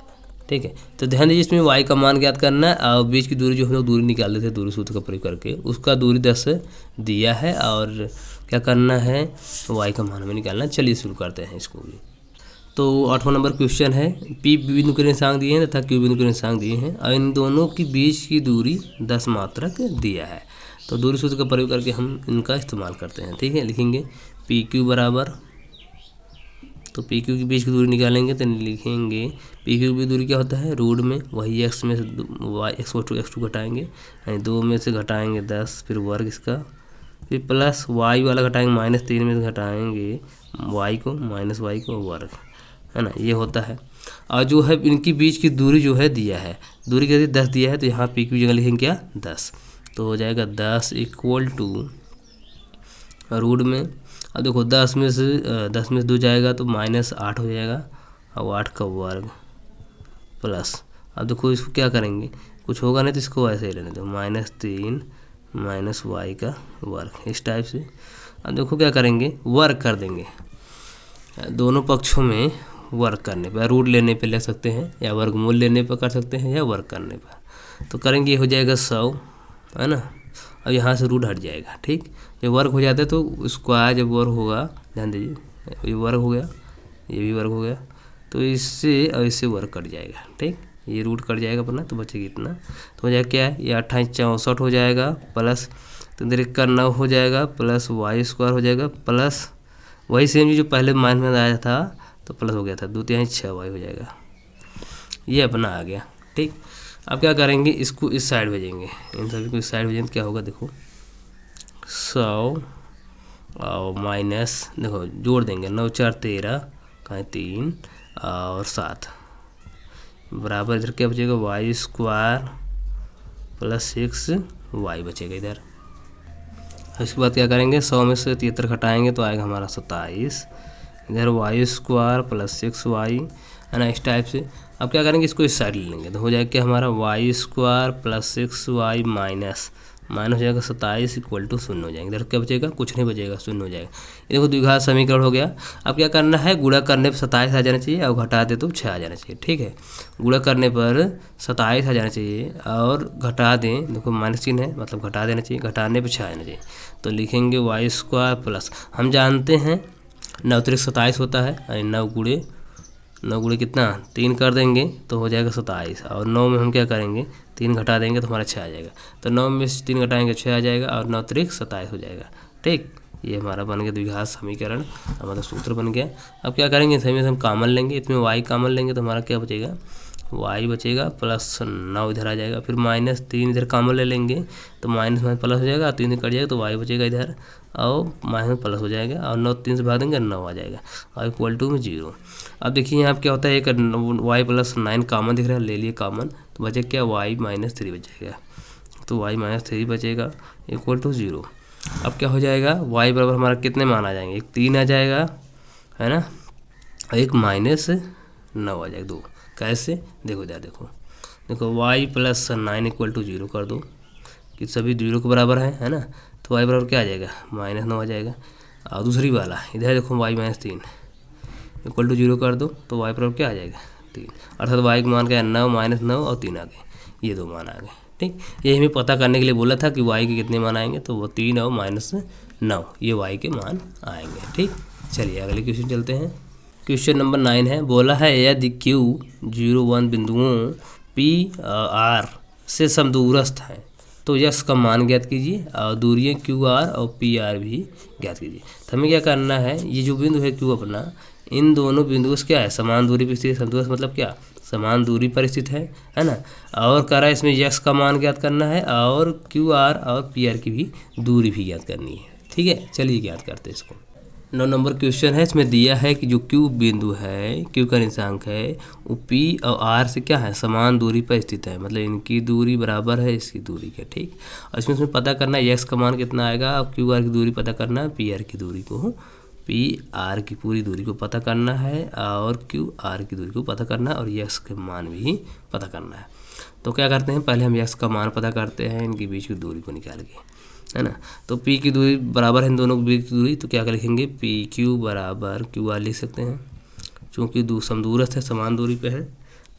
ठीक है, तो ध्यान दीजिए इसमें y का मान ज्ञात करना है और बीच की दूरी जो हम लोग दूरी निकाल देते थे दूरी सूत्र का प्रयोग करके, उसका दूरी 10 दिया है और क्या करना है, y का मान हमें निकालना है। चलिए शुरू करते हैं इसको भी। तो 8वां नंबर क्वेश्चन है, P बिंदु के निर्देशांक दिए हैं तथा Q बिंदु के निर्देशांक दिए हैं और इन दोनों के बीच की दूरी 10 मात्रक दिया है। तो दूरी सूत्र का प्रयोग करके हम इनका इस्तेमाल करते हैं। ठीक है, लिखेंगे PQ बराबर, तो PQ के बीच की दूरी निकालेंगे तो लिखेंगे PQ की दूरी क्या होता है, रूट में वही x में से x2 घटाएंगे, यानी 2 में से घटाएंगे 10, फिर वर्ग इसका, फिर प्लस y वाला घटाएंगे -3 में से घटाएंगे y को वर्ग, है ना, ये होता है। और जो है इनकी बीच की दूरी जो है दिया है, दूरी कहते 10 दिया है, तो यहाँ PQ जगह लिखेंगे क्या 10, तो हो जाएगा 10 = रूट में, अब देखो 10 में से 2 जाएगा तो -8 हो जाएगा और 8 का वर्ग प्लस, अब देखो इसको क्या करेंगे, कुछ होगा नहीं तो इसको ऐसे ही रहने दो, -3 y का वर्ग, इस टाइप से। अब देखो क्या करेंगे, वर्ग कर देंगे, दोनों पक्षों में वर्ग करने पर, रूट लेने पे ले सकते हैं या वर्गमूल लेने पर कर सकते हैं या वर्ग करने पर, तो करेंगे ये हो जाएगा 100, है ना, अब यहाँ से रूट हट जाएगा। ठीक, जब वर्ग हो जाता है तो स्क्वायर जब वर्ग होगा, ध्यान दीजिए ये वर्ग हो गया, ये भी वर्ग हो गया, तो इससे और इससे वर्ग कट जाएगा। ठीक, ये रूट कट जाएगा अपना, तो बचेगा इतना, तो हो जाएगा क्या है, ये 28 64 हो जाएगा, प्लस तो इधर का 9 हो जाएगा, प्लस y² हो जाएगा, प्लस वही सेम जो पहले मान में आया था तो प्लस हो गया था, 2 × 6y हो जाएगा, ये अपना आ गया। ठीक, अब क्या करेंगे, इसको इस साइड भेजेंगे, इन सभी को इस साइड भेजेंगे तो क्या होगा, देखो 100 और माइनस, देखो जोड़ देंगे 9 × 4 = 13, कहीं 3 और 7 बराबर, इधर क्या बचेगा y² + 6y बचेगा इधर। इसके बाद क्या करेंगे, 100 में से 73 घटाएंगे तो आएगा हमारा 27, इधर y² + 6y, है ना, इस टाइप से। अब क्या करेंगे, इसको इस साइड ले लेंगे तो हो जाएगा क्या हमारा y² + 6y माइनस हो जाएगा 27 = 0 हो जाएगा, इधर क्या बचेगा, कुछ नहीं बचेगा, 0 हो जाएगा। ये देखो द्विघात समीकरण हो गया। अब क्या करना है, गुणा करने पर 27 आ जाना चाहिए और घटा दे तो 6 आ जाना चाहिए। ठीक है, गुणा करने पर 27 आ जाना चाहिए और घटा दें, देखो माइनस चिन्ह है मतलब घटा देना चाहिए, घटाने पर 6 आ जाना चाहिए, तो लिखेंगे y² प्लस, हम जानते हैं 9 × 27 होता है, यानी 9 गुणे कितना 3 कर देंगे तो हो जाएगा 27, और 9 में हम क्या करेंगे 3 घटा देंगे तो हमारा 6 आ जाएगा, तो 9 में से 3 घटाएंगे 6 आ जाएगा और 9 × 3 = 27 हो जाएगा। ठीक, ये हमारा बन गया द्विघात समीकरण, हमारा सूत्र बन गया। अब क्या करेंगे, इसमें हम कॉमन लेंगे, इसमें y कॉमन लेंगे तो हमारा क्या बचेगा, y बचेगा प्लस 9 इधर आ जाएगा, फिर -3 इधर कॉमन ले लेंगे तो माइनस प्लस हो जाएगा, 3 कट जाएगा तो y बचेगा इधर और माइनस प्लस हो जाएगा, और 9 3 से भाग देंगे 9 आ जाएगा और = 0। अब देखिए यहाँ क्या होता है, एक y + 9 कॉमन दिख रहा है, ले लिए कॉमन तो बचेगा क्या, y - 3 बचेगा, तो y - 3 बचेगा = 0। अब क्या हो जाएगा, y बराबर हमारा कितने मान आ जाएंगे, एक 3 आ जाएगा, है ना, एक -9 आ जाएगा, 2 कैसे, देखो इधर देखो y + 9 = 0 कर दो कि सभी 0 के बराबर है ना, तो y बराबर क्या आ जाएगा, -9 आ जाएगा। और दूसरी वाला इधर देखो y - 3 = 0 कर दो तो y बराबर क्या आ जाएगा, 3, अर्थात y का मान क्या है 9 -9 और 3 आ गए, ये 2 मान आ गए। ठीक, ये हमें पता करने के लिए बोला था कि y के कितने मान आएंगे, तो वो 3 और -9 ये y के मान आएंगे। ठीक, चलिए अगले क्वेश्चन चलते हैं। क्वेश्चन नंबर 9 है, बोला है यदि Q 0 1 बिंदुओं P और R से समदूरस्थ हैं तो यश का मान ज्ञात कीजिए और दूरियां QR और PR भी ज्ञात कीजिए। तो हमें क्या करना है, ये जो बिंदु है Q अपना, इन दोनों बिंदुओं से क्या है, समान दूरी पर स्थित है। समदूरस्थ मतलब क्या, समान दूरी पर स्थित है ना, और कह रहा है इसमें यश का मान ज्ञात करना है और QR और PR की भी दूरी भी ज्ञात करनी है। ठीक है, चलिए ज्ञात करते हैं इसको। 9 नंबर क्वेश्चन है, इसमें दिया है कि जो Q बिंदु है, Q का निर्देशांक है, वो P और R से क्या है, समान दूरी पर स्थित है, मतलब इनकी दूरी बराबर है इसकी दूरी के। ठीक, और इसमें पता करना है यश का मान कितना आएगा और QR की दूरी पता करना है, PR की दूरी को, PR की पूरी दूरी को पता करना है और QR की दूरी को पता करना है और यश के मान भी पता करना है। तो क्या करते हैं, पहले हम एक्स का मान पता करते हैं इनके बीच की दूरी को निकाल के, है ना। तो पी की दूरी बराबर है इन दोनों के बीच की दूरी, तो क्या लिखेंगे, पी क्यू बराबर क्यू आर लिख सकते हैं। चूँकि समदूरस्थ है, समान दूरी पे है,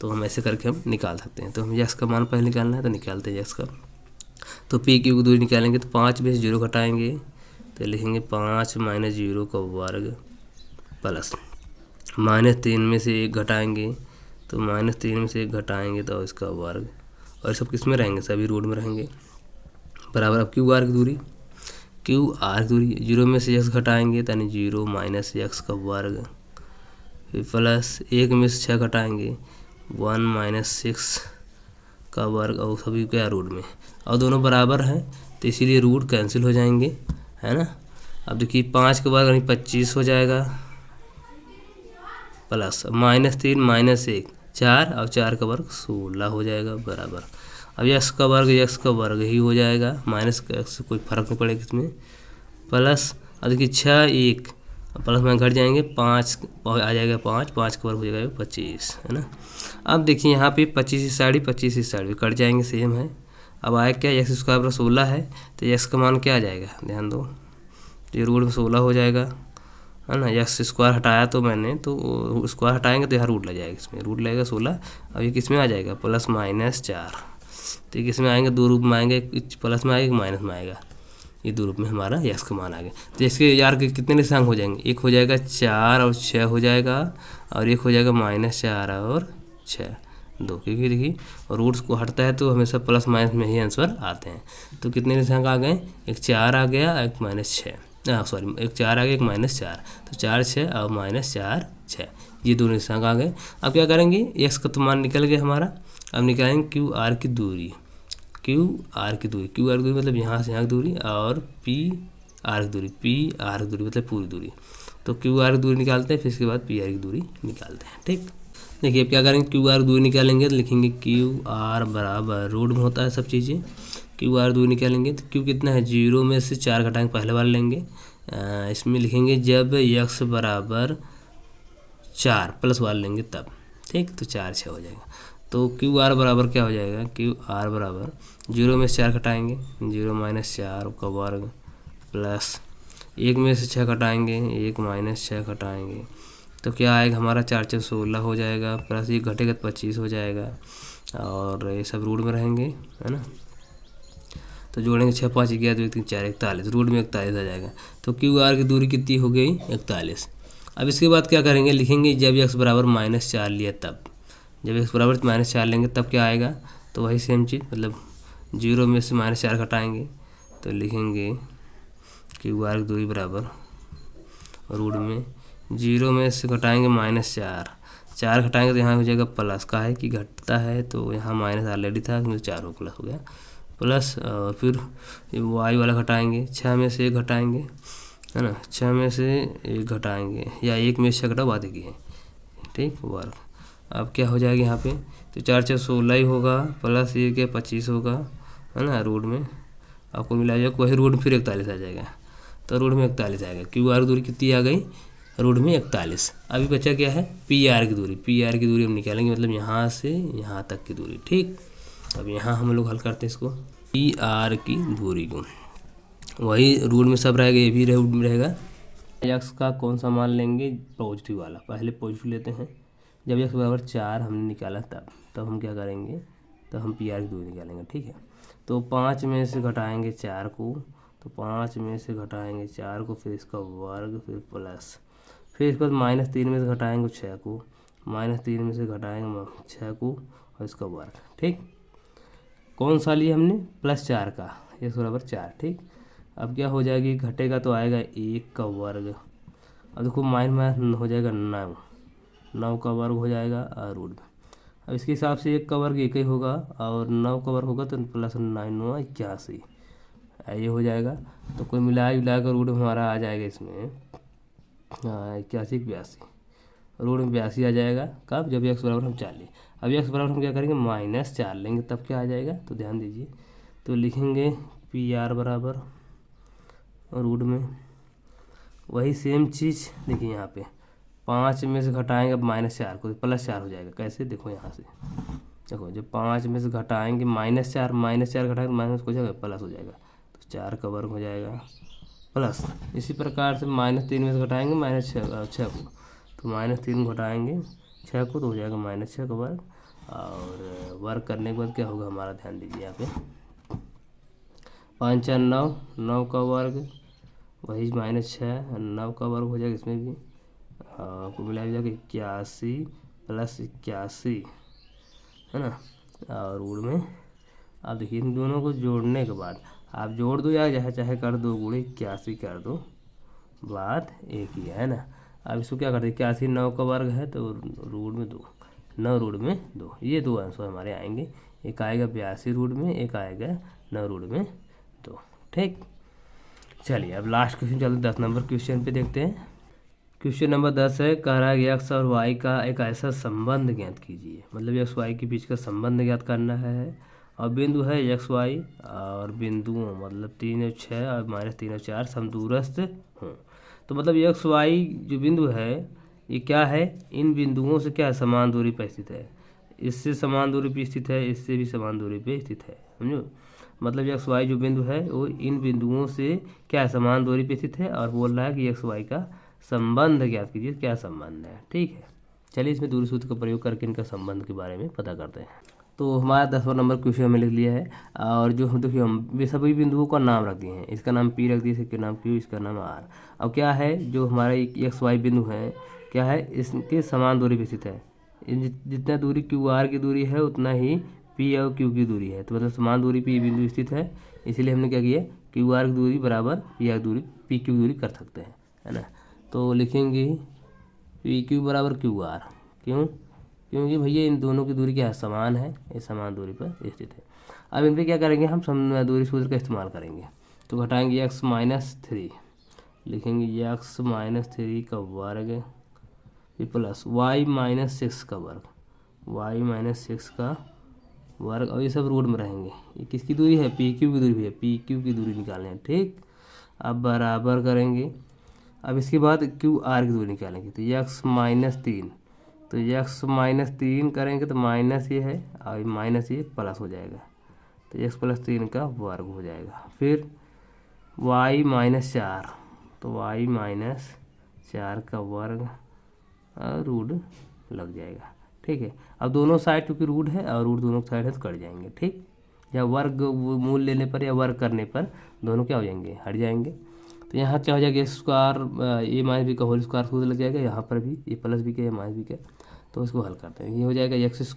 तो हम ऐसे करके हम निकाल सकते हैं। तो हम एक्स का मान पहले निकालना है, तो निकालते हैं एक्स का। तो पी क्यू की दूरी निकालेंगे तो 5 में से 0 घटाएंगे तो लिखेंगे 5 माइनस 0 का वर्ग प्लस -3 में से 1 घटाएंगे तो -3 में से 1 घटाएंगे तो इसका वर्ग, और सब किस में रहेंगे, सभी रूट में रहेंगे, बराबर। अब क्यू आर की दूरी 0 में से x घटाएंगे यानी 0 माइनस एक्स का वर्ग, फिर प्लस 1 में से 6 घटाएंगे 1 माइनस 6 का वर्ग, और सभी क्या रूट में, और दोनों बराबर हैं तो इसीलिए रूट कैंसिल हो जाएंगे, है ना। अब देखिए 5 का वर्ग यानी 25 हो जाएगा, प्लस -3 -1 4 और 4 का वर्ग 16 हो जाएगा, बराबर। अब एक्स का वर्ग ही हो जाएगा, माइनस का एक्स से कोई फर्क नहीं पड़ेगा इसमें, प्लस अब देखिए 6 1 प्लस में घट जाएंगे 5 आ जाएगा 5 का वर्ग हो जाएगा 25, है ना। अब देखिए यहाँ पे 25 इस साइड 25 इस साइड कट जाएंगे, सेम है। अब आया क्या, एक्स स्क्वायर पर 16 है तो एक्स का मान क्या आ जाएगा, ध्यान दो, ये रूट में 16 हो जाएगा, है ना। एक्स स्क्वायर हटाया तो मैंने, तो स्क्वायर हटाएंगे तो यहाँ रूट लग जाएगा, इसमें रूट लगेगा 16। अब ये किस में आ जाएगा, प्लस -4, तो किस में आएंगे, दो रूप में आएंगे, प्लस में आएगा माइनस में आएगा, ये दो रूप में हमारा एक्स का मान आ गया। तो इसके यार के कितने निशांक हो जाएंगे, एक हो जाएगा 4 और 6 हो जाएगा, और एक हो जाएगा -4 और 6 2, क्योंकि देखिए रूट्स को हटता है तो हमेशा प्लस माइनस में ही आंसर आते हैं। तो कितने निशांक आ गए, एक 4 आ गया, एक -6, सॉरी एक 4 आ गया, एक -4, तो 4 6 और -4 6, ये दोनों निशांक आ गए। अब क्या करेंगे, एक्स का तो मान निकल गया हमारा, अब निकालेंगे क्यू आर की दूरी, क्यू आर की दूरी मतलब यहाँ से यहाँ की दूरी, और पी आर की दूरी मतलब पूरी दूरी। तो क्यू आर की दूरी निकालते हैं, फिर इसके बाद पी आर की दूरी निकालते हैं, ठीक। देखिए अब क्या करेंगे, क्यू आर दूरी निकालेंगे तो लिखेंगे क्यू आर बराबर, रूट में होता है सब चीज़ें, क्यू आर दूरी निकालेंगे तो क्यू कितना है, 0 में से 4 घटाएंगे, पहले बार लेंगे, इसमें लिखेंगे जब x बराबर 4 प्लस वार लेंगे तब, ठीक। तो 4 6 हो जाएगा। तो क्यू आर बराबर क्या हो जाएगा, क्यू आर बराबर 0 में से 4 घटाएंगे 0 माइनस 4 का वर्ग, प्लस 1 में से 6 घटाएंगे 1 माइनस 6 घटाएंगे, तो क्या आएगा हमारा 4 4 16 हो जाएगा, प्लस ये घटेगा तो 25 हो जाएगा, और ये सब रूट में रहेंगे, है ना। तो जोड़ेंगे 6 5 11 2 3 4 41, रूट में 41 आ जाएगा। तो क्यू आर की दूरी कितनी हो गई, 41। अब इसके बाद क्या करेंगे, लिखेंगे जब x बराबर -4 लिया तब, जब x बराबर -4 लेंगे तब क्या आएगा, तो वही सेम चीज़, मतलब 0 में से -4 घटाएंगे तो लिखेंगे क्यू आर की दूरी बराबर, रूट में 0 में से घटाएंगे -4, 4 घटाएंगे तो यहाँ हो जाएगा प्लस, का है कि घटता है तो यहाँ माइनस ऑलरेडी था, 4 हो प्लस हो गया, प्लस, और फिर वाई वाला घटाएंगे, 6 में से 1 घटाएंगे, है ना, 6 में से 1 घटाएंगे, या 1 में से 6 घटा बात की है, ठीक, वर्ग। अब क्या हो जाएगा यहाँ पे, तो 4 4 16 ही होगा, प्लस 1 25 होगा, है ना, रूट में आपको मिला जाएगा, वही रूट में फिर 41 आ जाएगा, तो रूट में 41 आएगा। क्यू आर दूरी कितनी आ गई, रूट में 41। अभी बचा क्या है, पी आर की दूरी हम निकालेंगे, मतलब यहाँ से यहाँ तक की दूरी, ठीक। अब यहाँ हम लोग हल करते हैं इसको, पी आर की दूरी को, वही रूट में सब रहेगा, ये भी रूट में रहेगा। एक्स का कौन सा मान लेंगे, पॉजिटिव वाला, पहले पॉजिटिव लेते हैं। जब एक्स बराबर 4 हमने निकाला तब हम क्या करेंगे, तब हम पी आर की दूरी निकालेंगे, ठीक है। तो 5 में से घटाएंगे 4 को, तो 5 में से घटाएंगे 4 को, फिर इसका वर्ग, फिर प्लस, फिर इसके बाद -3 में से घटाएंगे 6 को, -3 में से घटाएंगे 6 को और इसका वर्ग, ठीक। कौन सा लिए हमने, +4 का, x बराबर 4, ठीक। अब क्या हो जाएगी, घटेगा तो आएगा 1 का वर्ग, अब देखो माइनस हो जाएगा 9 का वर्ग हो जाएगा और रूट में। अब इसके हिसाब से 1 का वर्ग 1 ही होगा, और 9 का वर्ग होगा तो +9 81, ये हो जाएगा। तो कोई मिला कर रूट में हमारा आ जाएगा इसमें 81 82, रूट में 82 आ जाएगा, कब, जब x बराबर हम 4 लें। अब x बराबर हम क्या करेंगे, -4 लेंगे तब क्या आ जाएगा, तो ध्यान दीजिए, तो लिखेंगे पी आर बराबर, रूट में वही सेम चीज़, देखिए यहाँ पे 5 में से घटाएंगे अब -4 को, +4 हो जाएगा, कैसे, देखो यहाँ से देखो जब 5 में से घटाएंगे -4, -4 घटाएंगे माइनस हो जाएगा, प्लस हो जाएगा, तो 4 का वर्ग हो जाएगा प्लस। इसी प्रकार से -3 में से घटाएंगे -6 को, तो -3 घटाएंगे 6 को तो हो जाएगा -6 का वर्ग। और वर्ग करने के बाद क्या होगा हमारा, ध्यान दीजिए यहाँ पे, 5 4 9, 9 का वर्ग वही -6, 9 का वर्ग हो जाएगा इसमें भी, को मिला जाएगा 81 + 81, है ना। और रूट में अब देखिए इन दोनों को जोड़ने के बाद आप जोड़ दो या चाहे चाहे कर दो, गुणे 81 कर दो, बात एक ही है ना। अब इसको क्या करते हैं, 81 9 का वर्ग है तो रूट में 2, 9 रूट में 2, ये दो आंसर हमारे आएंगे। एक आएगा 82 रूट में, एक आएगा 9 रूट में 2। ठीक, चलिए अब लास्ट क्वेश्चन चलते 10 नंबर क्वेश्चन पे देखते हैं। क्वेश्चन नंबर 10 है, कह रहा है कि x और y का एक ऐसा संबंध ज्ञात कीजिए, मतलब x y के बीच का संबंध ज्ञात करना है। और बिंदु है x y और बिंदुओं मतलब 3 और 6 और -3 और 4 समदूरस्थ हों। तो मतलब x y जो बिंदु है ये क्या है, इन बिंदुओं से क्या समान दूरी पर स्थित है, इससे समान दूरी पर स्थित है, इससे भी समान दूरी पर स्थित है, समझो। मतलब x y जो बिंदु है वो इन बिंदुओं से क्या समान दूरी पर स्थित है, और बोल रहा है कि x y का संबंध ज्ञात कीजिए, क्या संबंध है। ठीक है, चलिए इसमें दूरी सूत्र का प्रयोग करके इनका संबंध के बारे में पता करते हैं। तो हमारा 10वां नंबर क्वेश्चन हमें लिख लिया है, और जो हम देखिए हम सभी बिंदुओं का नाम रख दिए हैं, इसका नाम P रख दिए, इसका नाम Q, इसका नाम R। अब क्या है, जो हमारा एक्स वाई बिंदु है क्या है, इसके समान दूरी पर स्थित है, जितना दूरी QR की दूरी है उतना ही P और Q की दूरी है, तो मतलब समान दूरी पर ये बिंदु स्थित है, इसीलिए हमने क्या किया, QR की दूरी बराबर P दूरी PQ की दूरी कर सकते हैं, है ना। तो लिखेंगे PQ बराबर QR, क्यों, क्योंकि भैया इन दोनों की दूरी क्या है, समान है, ये समान दूरी पर स्थित है। अब इन पर क्या करेंगे, हम सम दूरी सूत्र का इस्तेमाल करेंगे, तो घटाएंगे x-3, लिखेंगे x-3 का वर्ग प्लस y-6 का वर्ग, y-6 का वर्ग, और ये सब रूट में रहेंगे। ये किसकी दूरी है, PQ की दूरी है, PQ की दूरी निकालें हैं। ठीक, अब बराबर करेंगे, अब इसके बाद QR की दूरी निकालेंगे, तो x-3, तो x-3 करेंगे तो माइनस ये है और माइनस ये प्लस हो जाएगा, तो x+3 का वर्ग हो जाएगा। फिर y-4, तो y-4 का वर्ग और रूट लग जाएगा। ठीक है, अब दोनों साइड क्योंकि रूट है और रूट दोनों साइड है तो कट जाएंगे। ठीक, या वर्ग मूल लेने पर या वर्ग करने पर दोनों क्या हो जाएंगे, हट जाएंगे। तो यहाँ क्या हो जाएगा, स्क्वायर ए माइनस बी का होल स्क्वायर सूत्र लग जाएगा, यहाँ पर भी ये प्लस बी का या माइनस बी का, तो इसको हल करते हैं। ये हो जाएगा x²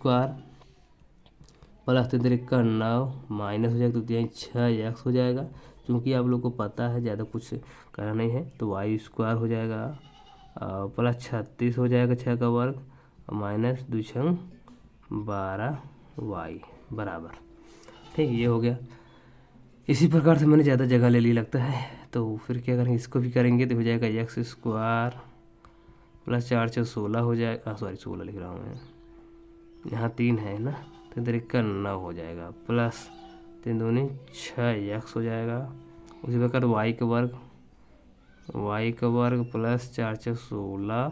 प्लस 9 माइनस हो जाएगा, तो 6x हो जाएगा। क्योंकि आप लोग को पता है ज़्यादा कुछ करना नहीं है, तो y² हो जाएगा प्लस 36 हो जाएगा 6 का वर्ग, माइनस 2 6 12y बराबर। ठीक, ये हो गया। इसी प्रकार से मैंने ज़्यादा जगह ले ली लगता है, तो फिर क्या करेंगे, इसको भी करेंगे तो हो जाएगा x² प्लस 4 6 16 हो जाएगा, सॉरी 16 लिख रहा हूँ मैं, यहाँ 3 है ना, तो 9 हो जाएगा, प्लस 3 दूनी 6x हो जाएगा। उसी प्रकार y का वर्ग प्लस 4 6 16,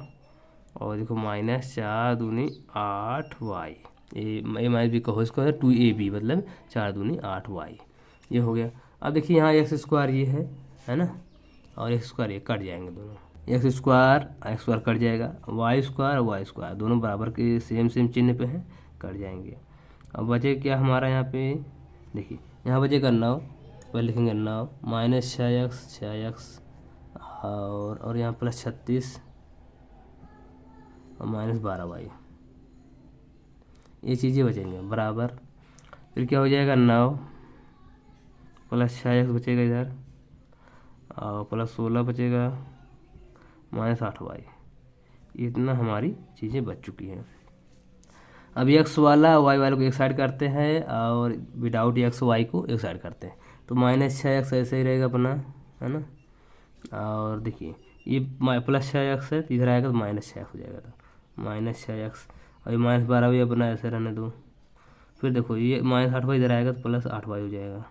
और देखो माइनस 4 दूनी 8y, ए माइनस बी का होल स्क्वायर 2ab मतलब 4 दूनी 8y, ये हो गया। अब देखिए यहाँ x² ये है ना, और x² ये कट जाएंगे दोनों, x² कट जाएगा, y² दोनों बराबर के सेम चिन्ह पे हैं, कट जाएंगे। अब बचे क्या हमारा यहाँ पे, देखिए यहाँ बचेगा 9, पहले लिखेंगे 9 माइनस 6x और यहाँ प्लस 36 और माइनस 12y, ये चीज़ें बचेंगे बराबर। फिर क्या हो जाएगा 9 प्लस 6x बचेगा इधर, और प्लस 16 बचेगा माइनस 8y, इतना हमारी चीज़ें बच चुकी हैं। अब x वाला y वाले को एक साइड करते हैं और विदाउट x y को एक साइड करते हैं, तो माइनस 6x ऐसे ही रहेगा अपना, है ना। और देखिए ये प्लस 6x है, इधर आएगा तो माइनस 6x हो जाएगा, तो माइनस 6x, और ये माइनस 12 भी अपना ऐसे रहने दो। फिर देखो ये माइनस 8y इधर आएगा तो प्लस 8y हो जाएगा,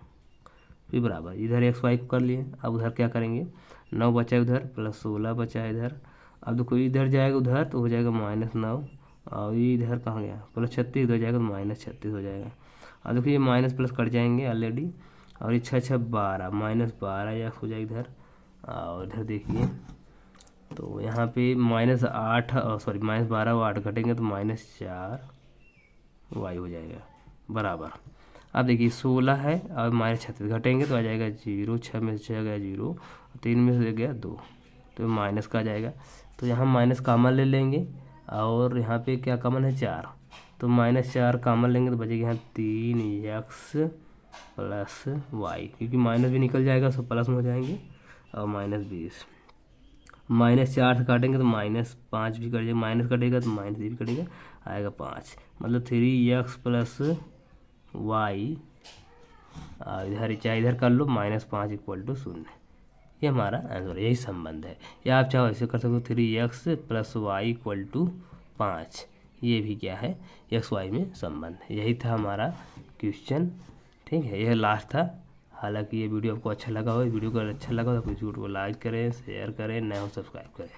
फिर बराबर इधर x y को कर लिए। अब उधर क्या करेंगे, 9 बचा उधर प्लस 16 बचा इधर, अब देखो इधर जाएगा उधर तो हो जाएगा -9 और ये इधर कहाँ गया, प्लस 36 हो जाएगा तो माइनस 36 हो जाएगा। और देखिए ये माइनस प्लस कट जाएंगे ऑलरेडी, और ये 6 6 12 माइनस 12 एक्स हो जाएगा इधर। और इधर देखिए तो यहाँ पे माइनस 8 सॉरी माइनस 12 और 8 घटेंगे तो -4 वाई हो जाएगा बराबर। अब देखिए 16 है और -36 घटेंगे तो आ जाएगा 0, 6 में से 6 गया 0, 3 में से गया 2, तो माइनस का आ जाएगा। तो यहाँ माइनस कॉमन ले लेंगे और यहाँ पे क्या कॉमन है 4, तो -4 कॉमन लेंगे तो बचेगा यहाँ 3x प्लस वाई, क्योंकि माइनस भी निकल जाएगा तो प्लस में हो जाएंगे। और -20 -4 से काटेंगे तो -5 भी कटेगा, माइनस कटेगा तो माइनस भी कटेगा, आएगा 5, मतलब 3x प्लस वाई। इधर चाहे इधर कर लो, -5 = 0। ये हमारा आंसर, यही संबंध है। या आप चाहो ऐसे कर सकते हो 3x प्लस वाई = 5, ये भी क्या है एक्स वाई में संबंध है। यही था हमारा क्वेश्चन, ठीक है, यह लास्ट था। हालांकि ये वीडियो आपको अच्छा लगा हो, वीडियो को अच्छा लगा तो वीडियो को लाइक करें, शेयर करें, नए हो सब्सक्राइब करें।